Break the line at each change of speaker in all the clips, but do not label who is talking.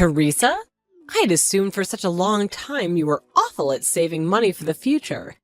Teresa? I'd assumed for such a long time you were awful at saving money for the future.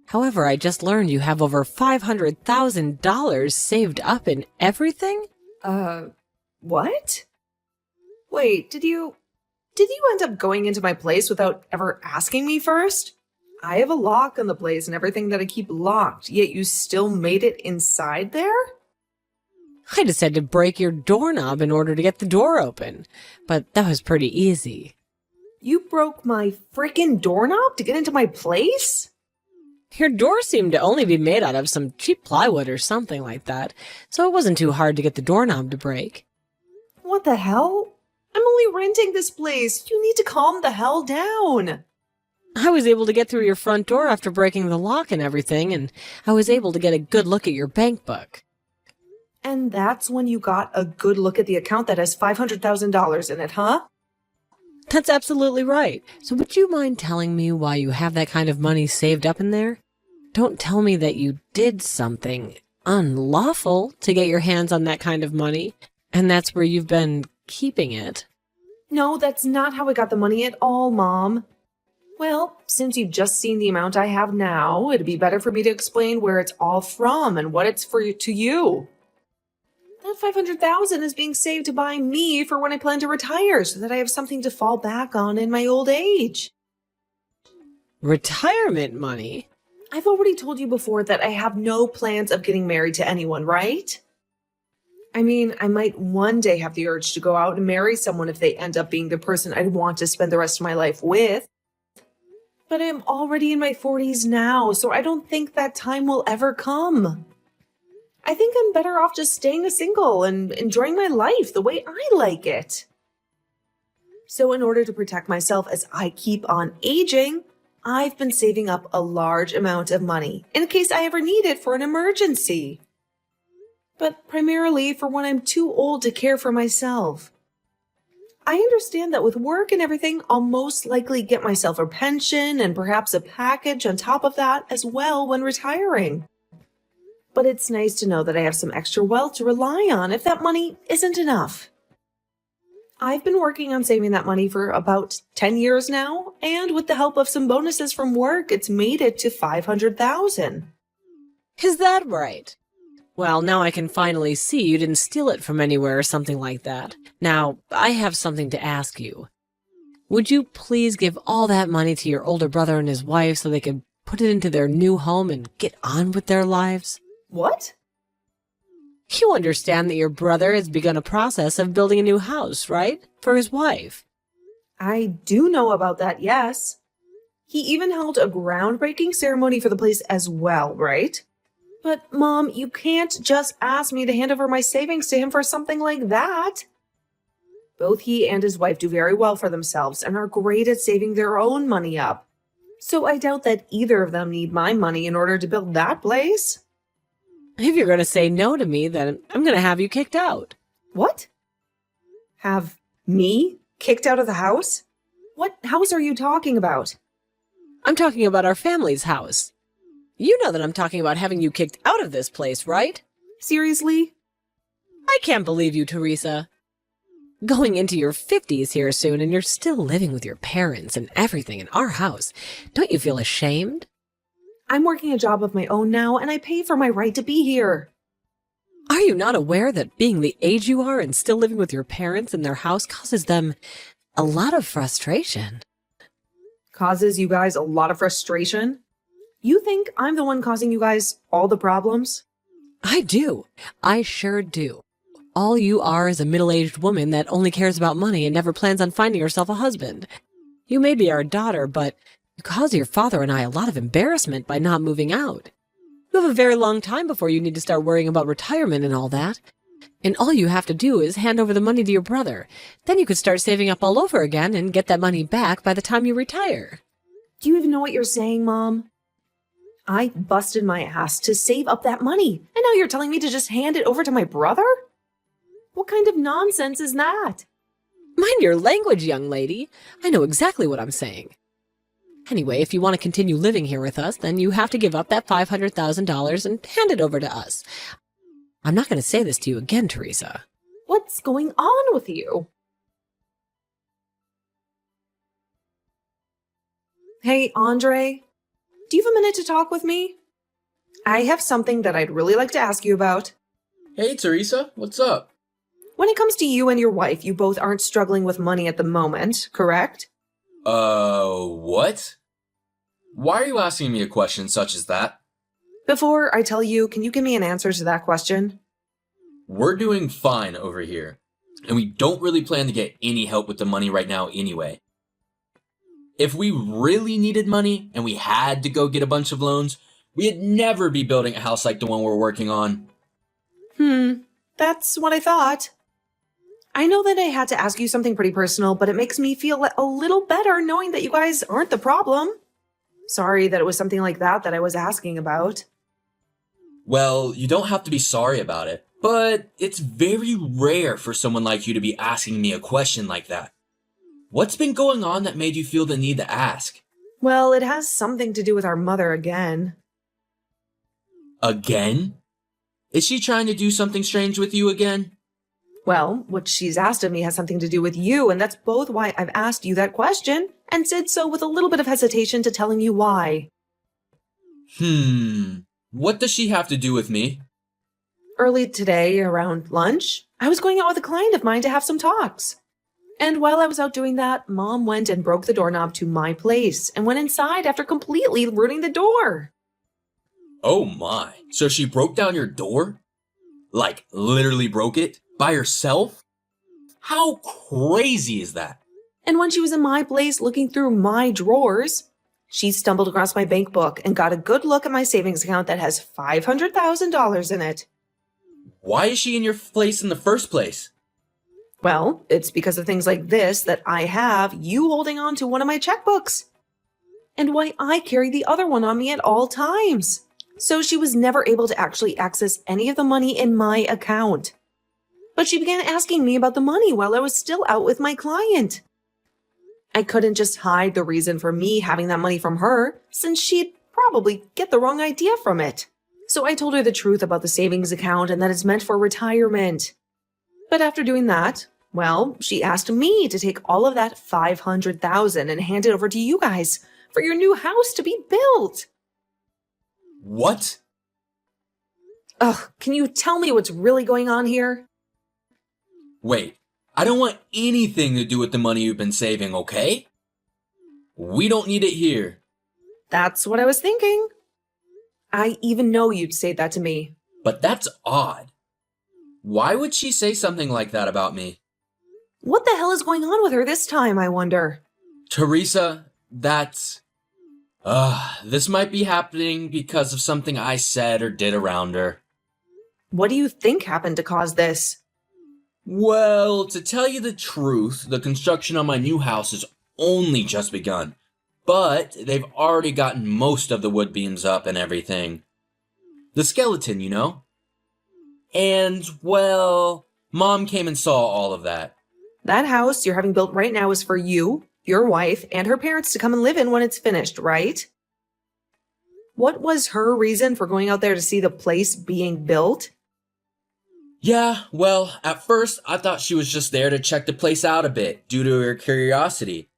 However, I just learned you have over $500,000 saved up in everything?
What? Wait, did you end up going into my place without ever asking me first? I have a lock on the place and everything that I keep locked, yet you still made it inside there?
I just had to break your doorknob in order to get the door open, but that was pretty easy.
You broke my frickin' doorknob to get into my place?
Your door seemed to only be made out of some cheap plywood or something like that, so it wasn't too hard to get the doorknob to break.
What the hell? I'm only renting this place. You need to calm the hell down.
I was able to get through your front door after breaking the lock and everything, and I was able to get a good look at your bank book.
And that's when you got a good look at the account that has $500,000 in it, huh?
That's absolutely right. So would you mind telling me why you have that kind of money saved up in there? Don't tell me that you did something unlawful to get your hands on that kind of money, and that's where you've been keeping it.
No, that's not how I got the money at all, Mom. Well, since you've just seen the amount I have now, it'd be better for me to explain where it's all from and what it's to you. That $500,000 is being saved by me for when I plan to retire so that I have something to fall back on in my old age.
Retirement money?
I've already told you before that I have no plans of getting married to anyone, right? I mean, I might one day have the urge to go out and marry someone if they end up being the person I'd want to spend the rest of my life with. But I'm already in my 40s now, so I don't think that time will ever come. I think I'm better off just staying single and enjoying my life the way I like it. So in order to protect myself as I keep on aging, I've been saving up a large amount of money in case I ever need it for an emergency. But primarily for when I'm too old to care for myself. I understand that with work and everything, I'll most likely get myself a pension and perhaps a package on top of that as well when retiring. But it's nice to know that I have some extra wealth to rely on if that money isn't enough. I've been working on saving that money for about 10 years now, and with the help of some bonuses from work, it's made it to $500,000.
Is that right? Well, now I can finally see you didn't steal it from anywhere or something like that. Now, I have something to ask you. Would you please give all that money to your older brother and his wife so they could put it into their new home and get on with their lives?
What?
You understand that your brother has begun a process of building a new house, right? For his wife.
I do know about that, yes. He even held a groundbreaking ceremony for the place as well, right? But, Mom, you can't just ask me to hand over my savings to him for something like that. Both he and his wife do very well for themselves and are great at saving their own money up. So I doubt that either of them need my money in order to build that place.
If you're going to say no to me, then I'm going to have you kicked out.
What? Have me kicked out of the house? What house are you talking about?
I'm talking about our family's house. You know that I'm talking about having you kicked out of this place, right?
Seriously?
I can't believe you, Teresa. Going into your 50s here soon, and you're still living with your parents and everything in our house. Don't you feel ashamed?
I'm working a job of my own now, and I pay for my right to be here.
Are you not aware that being the age you are and still living with your parents in their house causes them a lot of frustration?
Causes you guys a lot of frustration? You think I'm the one causing you guys all the problems?
I do. I sure do. All you are is a middle-aged woman that only cares about money and never plans on finding herself a husband. You may be our daughter, but you cause your father and I a lot of embarrassment by not moving out. You have a very long time before you need to start worrying about retirement and all that. And all you have to do is hand over the money to your brother. Then you could start saving up all over again and get that money back by the time you retire.
Do you even know what you're saying, Mom? I busted my ass to save up that money, and now you're telling me to just hand it over to my brother? What kind of nonsense is that?
Mind your language, young lady. I know exactly what I'm saying. Anyway, if you want to continue living here with us, then you have to give up that $500,000 and hand it over to us. I'm not going to say this to you again, Teresa.
What's going on with you? Hey, Andre, do you have a minute to talk with me? I have something that I'd really like to ask you about.
Hey, Teresa, what's up?
When it comes to you and your wife, you both aren't struggling with money at the moment, correct?
What? Why are you asking me a question such as that?
Before I tell you, can you give me an answer to that question?
We're doing fine over here, and we don't really plan to get any help with the money right now anyway. If we really needed money and we had to go get a bunch of loans, we'd never be building a house like the one we're working on.
That's what I thought. I know that I had to ask you something pretty personal, but it makes me feel a little better knowing that you guys aren't the problem. Sorry that it was something like that I was asking about.
Well, you don't have to be sorry about it, but it's very rare for someone like you to be asking me a question like that. What's been going on that made you feel the need to ask?
Well, it has something to do with our mother again.
Again? Is she trying to do something strange with you again?
Well, what she's asked of me has something to do with you, and that's both why I've asked you that question, and did so with a little bit of hesitation to telling you why.
What does she have to do with me?
Early today, around lunch, I was going out with a client of mine to have some talks. And while I was out doing that, Mom went and broke the doorknob to my place and went inside after completely ruining the door.
Oh my. So she broke down your door? Like, literally broke it? By herself? How crazy is that?
And when she was in my place looking through my drawers, she stumbled across my bank book and got a good look at my savings account that has $500,000 in it.
Why is she in your place in the first place?
Well, it's because of things like this that I have you holding on to one of my checkbooks. And why I carry the other one on me at all times. So she was never able to actually access any of the money in my account. But she began asking me about the money while I was still out with my client. I couldn't just hide the reason for me having that money from her, since she'd probably get the wrong idea from it. So I told her the truth about the savings account and that it's meant for retirement. But after doing that, well, she asked me to take all of that $500,000 and hand it over to you guys for your new house to be built.
What?
Ugh, can you tell me what's really going on here?
Wait, I don't want anything to do with the money you've been saving, okay? We don't need it here.
That's what I was thinking. I even know you'd say that to me.
But that's odd. Why would she say something like that about me?
What the hell is going on with her this time, I wonder?
Teresa, that's... this might be happening because of something I said or did around her.
What do you think happened to cause this?
Well, to tell you the truth, the construction on my new house has only just begun. But they've already gotten most of the wood beams up and everything. The skeleton, you know? And, well, Mom came and saw all of that.
That house you're having built right now is for you, your wife, and her parents to come and live in when it's finished, right? What was her reason for going out there to see the place being built?
Yeah, well, at first I thought she was just there to check the place out a bit, due to her curiosity.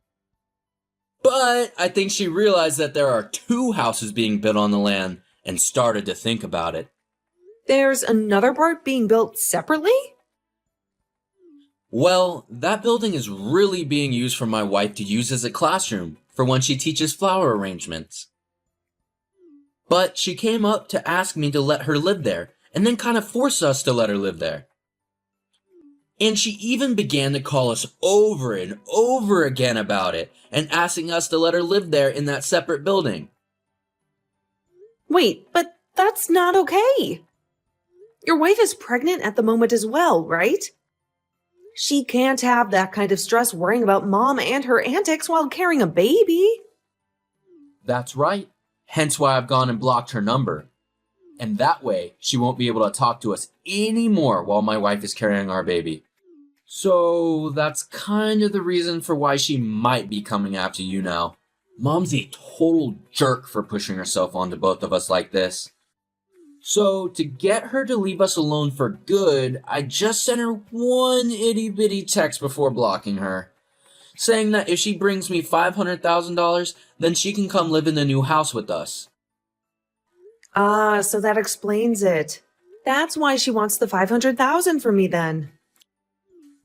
But I think she realized that there are 2 houses being built on the land, and started to think about it.
There's another part being built separately?
Well, that building is really being used for my wife to use as a classroom for when she teaches flower arrangements. But she came up to ask me to let her live there, and then kind of force us to let her live there. And she even began to call us over and over again about it, and asking us to let her live there in that separate building.
Wait, but that's not okay. Your wife is pregnant at the moment as well, right? She can't have that kind of stress worrying about Mom and her antics while carrying a baby.
That's right. Hence why I've gone and blocked her number. And that way, she won't be able to talk to us anymore while my wife is carrying our baby. So that's kind of the reason for why she might be coming after you now. Mom's a total jerk for pushing herself onto both of us like this. So to get her to leave us alone for good, I just sent her one itty bitty text before blocking her. saying that if she brings me $500,000, then she can come live in the new house with us.
Ah, so that explains it. That's why she wants the 500,000 from me then.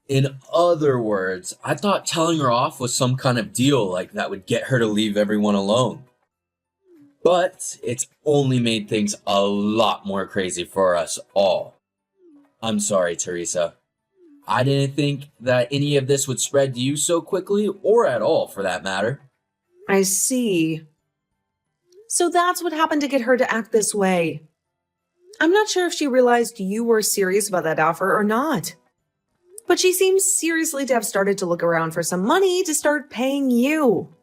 In other words, I thought telling her off was some kind of deal like that would get her to leave everyone alone. But it's only made things a lot more crazy for us all. I'm sorry, Teresa. I didn't think that any of this would spread to you so quickly, or at all for that matter.
I see. So that's what happened to get her to act this way. I'm not sure if she realized you were serious about that offer or not. But she seems seriously to have started to look around for some money to start paying you.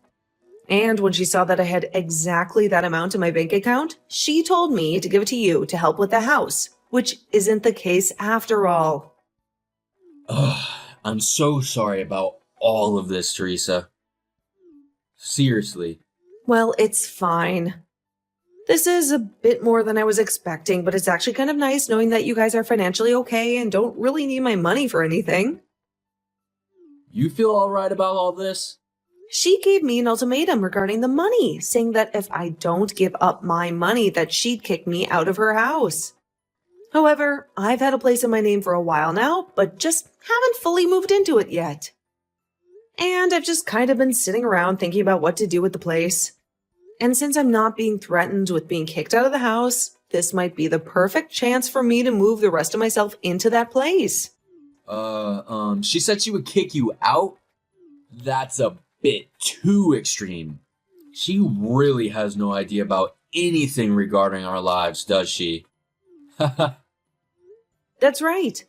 And when she saw that I had exactly that amount in my bank account, she told me to give it to you to help with the house, which isn't the case after all.
Ugh, I'm so sorry about all of this, Teresa. Seriously.
Well, it's fine. This is a bit more than I was expecting, but it's actually kind of nice knowing that you guys are financially okay and don't really need my money for anything.
You feel alright about all this?
She gave me an ultimatum regarding the money, saying that if I don't give up my money, that she'd kick me out of her house. However, I've had a place in my name for a while now, but just haven't fully moved into it yet. And I've just kind of been sitting around thinking about what to do with the place. And since I'm not being threatened with being kicked out of the house, this might be the perfect chance for me to move the rest of myself into that place.
She said she would kick you out? That's a bit too extreme. She really has no idea about anything regarding our lives, does she?
That's right.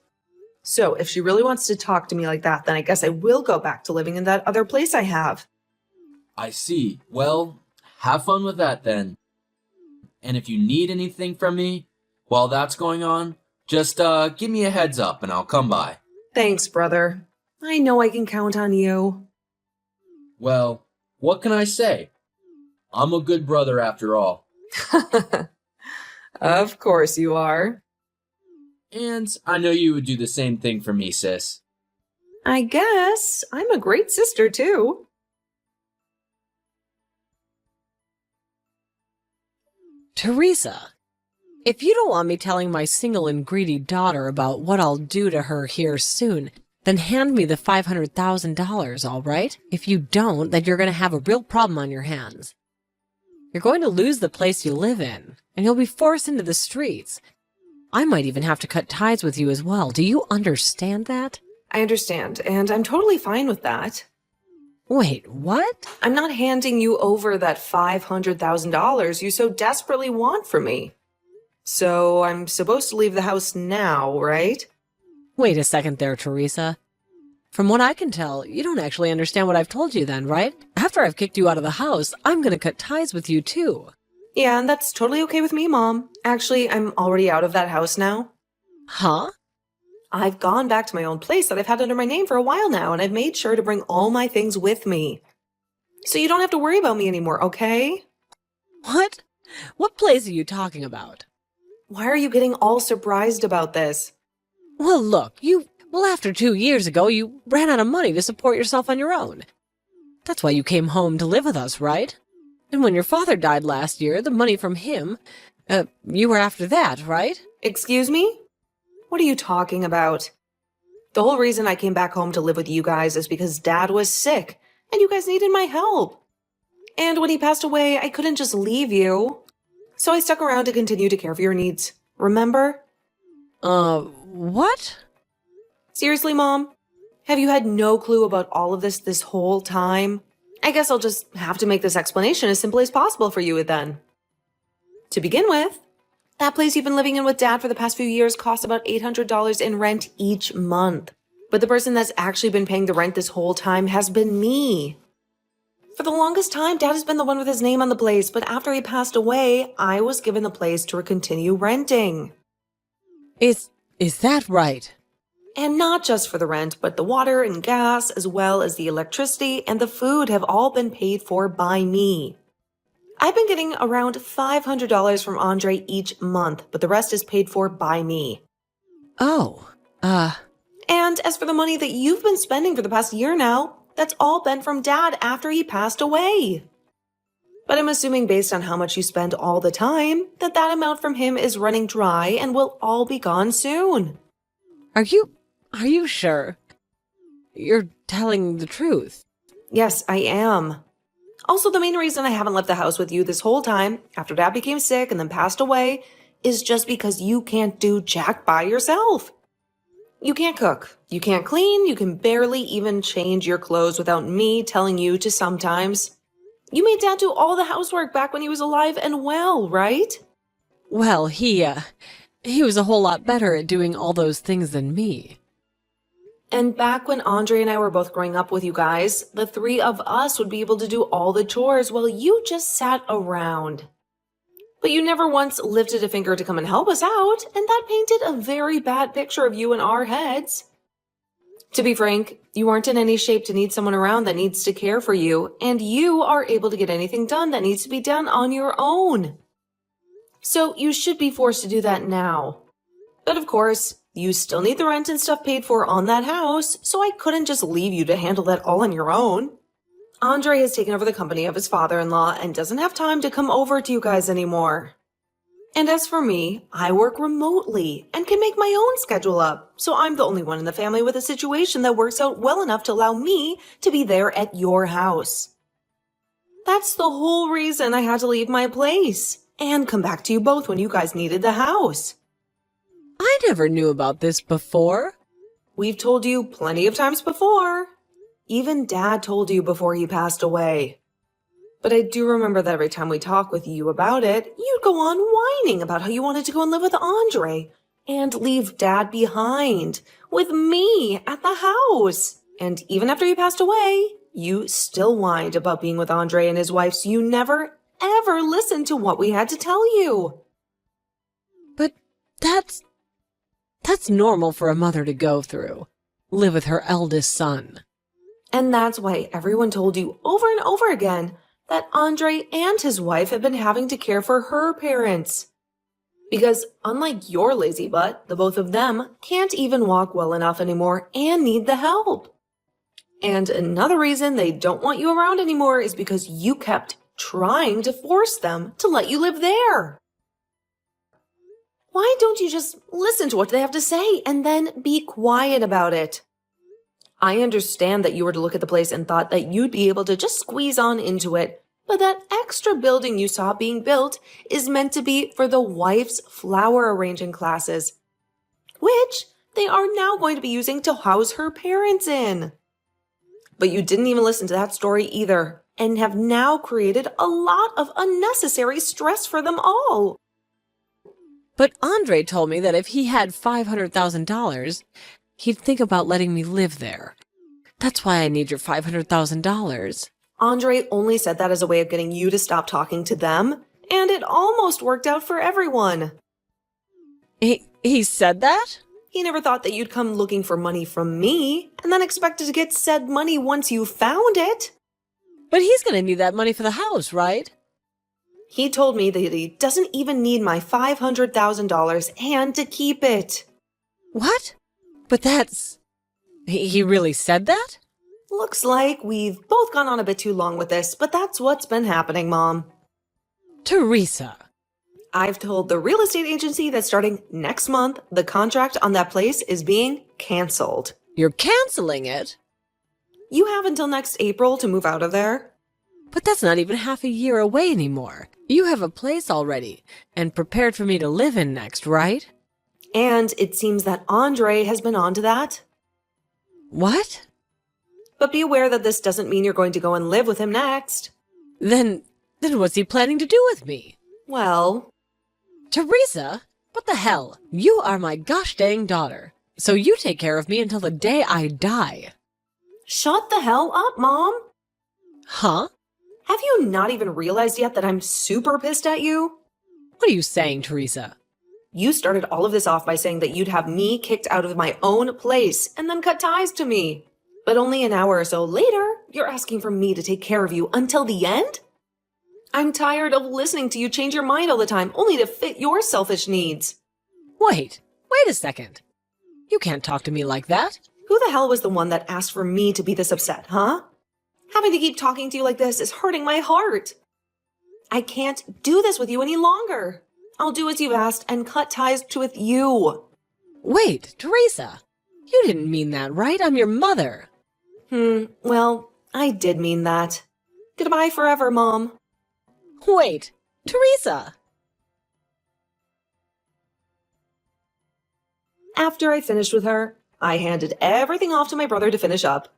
So if she really wants to talk to me like that, then I guess I will go back to living in that other place I have.
I see. Well, have fun with that then. And if you need anything from me while that's going on, just give me a heads up and I'll come by.
Thanks, brother. I know I can count on you.
Well, what can I say? I'm a good brother after all.
Of course you are.
And I know you would do the same thing for me, sis.
I guess I'm a great sister too.
Teresa, if you don't want me telling my single and greedy daughter about what I'll do to her here soon, then hand me the $500,000, all right? If you don't, then you're going to have a real problem on your hands. You're going to lose the place you live in, and you'll be forced into the streets. I might even have to cut ties with you as well. Do you understand that?
I understand, and I'm totally fine with that.
Wait, what?
I'm not handing you over that $500,000 you so desperately want from me. So I'm supposed to leave the house now, right?
Wait a second there, Teresa. From what I can tell, you don't actually understand what I've told you then, right? After I've kicked you out of the house, I'm going to cut ties with you too.
Yeah, and that's totally okay with me, Mom. Actually, I'm already out of that house now.
Huh?
I've gone back to my own place that I've had under my name for a while now, and I've made sure to bring all my things with me. So you don't have to worry about me anymore, okay?
What? What place are you talking about?
Why are you getting all surprised about this?
Well, look, after 2 years ago, you ran out of money to support yourself on your own. That's why you came home to live with us, right? And when your father died last year, the money from him, you were after that, right?
Excuse me? What are you talking about? The whole reason I came back home to live with you guys is because Dad was sick, and you guys needed my help. And when he passed away, I couldn't just leave you. So I stuck around to continue to care for your needs. Remember?
What?
Seriously, Mom? Have you had no clue about all of this whole time? I guess I'll just have to make this explanation as simple as possible for you then. To begin with, that place you've been living in with Dad for the past few years costs about $800 in rent each month. But the person that's actually been paying the rent this whole time has been me. For the longest time, Dad has been the one with his name on the place, but after he passed away, I was given the place to continue renting.
Is that right?
And not just for the rent, but the water and gas, as well as the electricity and the food have all been paid for by me. I've been getting around $500 from Andre each month, but the rest is paid for by me.
Oh,
And as for the money that you've been spending for the past year now, That's all been from Dad after he passed away. But I'm assuming based on how much you spend all the time, that amount from him is running dry and will all be gone soon.
Are you sure? You're telling the truth.
Yes, I am. Also, the main reason I haven't left the house with you this whole time, after Dad became sick and then passed away, is just because you can't do jack by yourself. You can't cook, you can't clean, you can barely even change your clothes without me telling you to sometimes. You made Dad do all the housework back when he was alive and well, right?
Well, he was a whole lot better at doing all those things than me.
And back when Andre and I were both growing up with you guys, the three of us would be able to do all the chores while you just sat around. But you never once lifted a finger to come and help us out, and that painted a very bad picture of you in our heads. To be frank, you aren't in any shape to need someone around that needs to care for you, and you are able to get anything done that needs to be done on your own. So you should be forced to do that now. But of course, you still need the rent and stuff paid for on that house, so I couldn't just leave you to handle that all on your own. Andre has taken over the company of his father-in-law and doesn't have time to come over to you guys anymore. And as for me, I work remotely and can make my own schedule up, so I'm the only one in the family with a situation that works out well enough to allow me to be there at your house. That's the whole reason I had to leave my place and come back to you both when you guys needed the house.
I never knew about this before.
We've told you plenty of times before. Even Dad told you before he passed away. But I do remember that every time we talk with you about it, you'd go on whining about how you wanted to go and live with Andre and leave Dad behind with me at the house. And even after you passed away, you still whined about being with Andre and his wife, so you never, ever listened to what we had to tell you.
But that's normal for a mother to go through. Live with her eldest son.
And that's why everyone told you over and over again that Andre and his wife have been having to care for her parents. Because unlike your lazy butt, the both of them can't even walk well enough anymore and need the help. And another reason they don't want you around anymore is because you kept trying to force them to let you live there. Why don't you just listen to what they have to say and then be quiet about it? I understand that you were to look at the place and thought that you'd be able to just squeeze on into it, but that extra building you saw being built is meant to be for the wife's flower arranging classes, which they are now going to be using to house her parents in. But you didn't even listen to that story either, and have now created a lot of unnecessary stress for them all.
But Andre told me that if he had $500,000, he'd think about letting me live there. That's why I need your $500,000.
Andre only said that as a way of getting you to stop talking to them, and it almost worked out for everyone.
He said that?
He never thought that you'd come looking for money from me, and then expected to get said money once you found it.
But he's gonna need that money for the house, right?
He told me that he doesn't even need my $500,000 and to keep it.
What? But that's... He really said that?
Looks like we've both gone on a bit too long with this, but that's what's been happening, Mom.
Teresa.
I've told the real estate agency that starting next month, the contract on that place is being canceled.
You're canceling it?
You have until next April to move out of there.
But that's not even half a year away anymore. You have a place already, and prepared for me to live in next, right?
And it seems that Andre has been on to that.
What?
But be aware that this doesn't mean you're going to go and live with him next.
Then what's he planning to do with me?
Well...
Teresa, what the hell? You are my gosh dang daughter. So you take care of me until the day I die.
Shut the hell up, Mom!
Huh?
Have you not even realized yet that I'm super pissed at you?
What are you saying, Teresa?
You started all of this off by saying that you'd have me kicked out of my own place and then cut ties to me. But only an hour or so later, you're asking for me to take care of you until the end? I'm tired of listening to you change your mind all the time, only to fit your selfish needs.
Wait a second. You can't talk to me like that.
Who the hell was the one that asked for me to be this upset, huh? Having to keep talking to you like this is hurting my heart. I can't do this with you any longer. I'll do as you've asked and cut ties with you.
Wait, Teresa. You didn't mean that, right? I'm your mother.
Well, I did mean that. Goodbye forever, Mom.
Wait, Teresa.
After I finished with her, I handed everything off to my brother to finish up.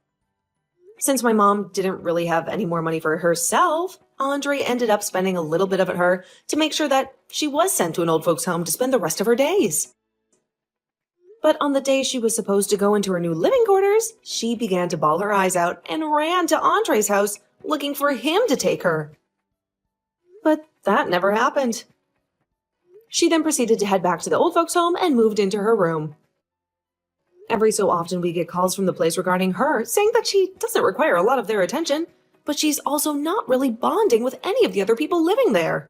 Since my mom didn't really have any more money for herself, Andre ended up spending a little bit of it her to make sure that she was sent to an old folks' home to spend the rest of her days. But on the day she was supposed to go into her new living quarters, she began to bawl her eyes out and ran to Andre's house looking for him to take her. But that never happened. She then proceeded to head back to the old folks' home and moved into her room. Every so often we get calls from the place regarding her, saying that she doesn't require a lot of their attention, but she's also not really bonding with any of the other people living there.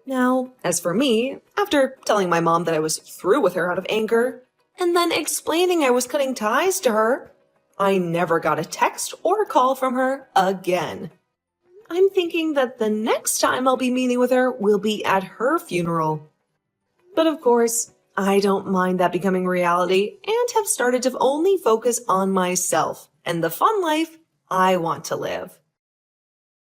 Now, as for me, after telling my mom that I was through with her out of anger, and then explaining I was cutting ties to her, I never got a text or a call from her again. I'm thinking that the next time I'll be meeting with her will be at her funeral. But of course, I don't mind that becoming reality and have started to only focus on myself and the fun life I want to live.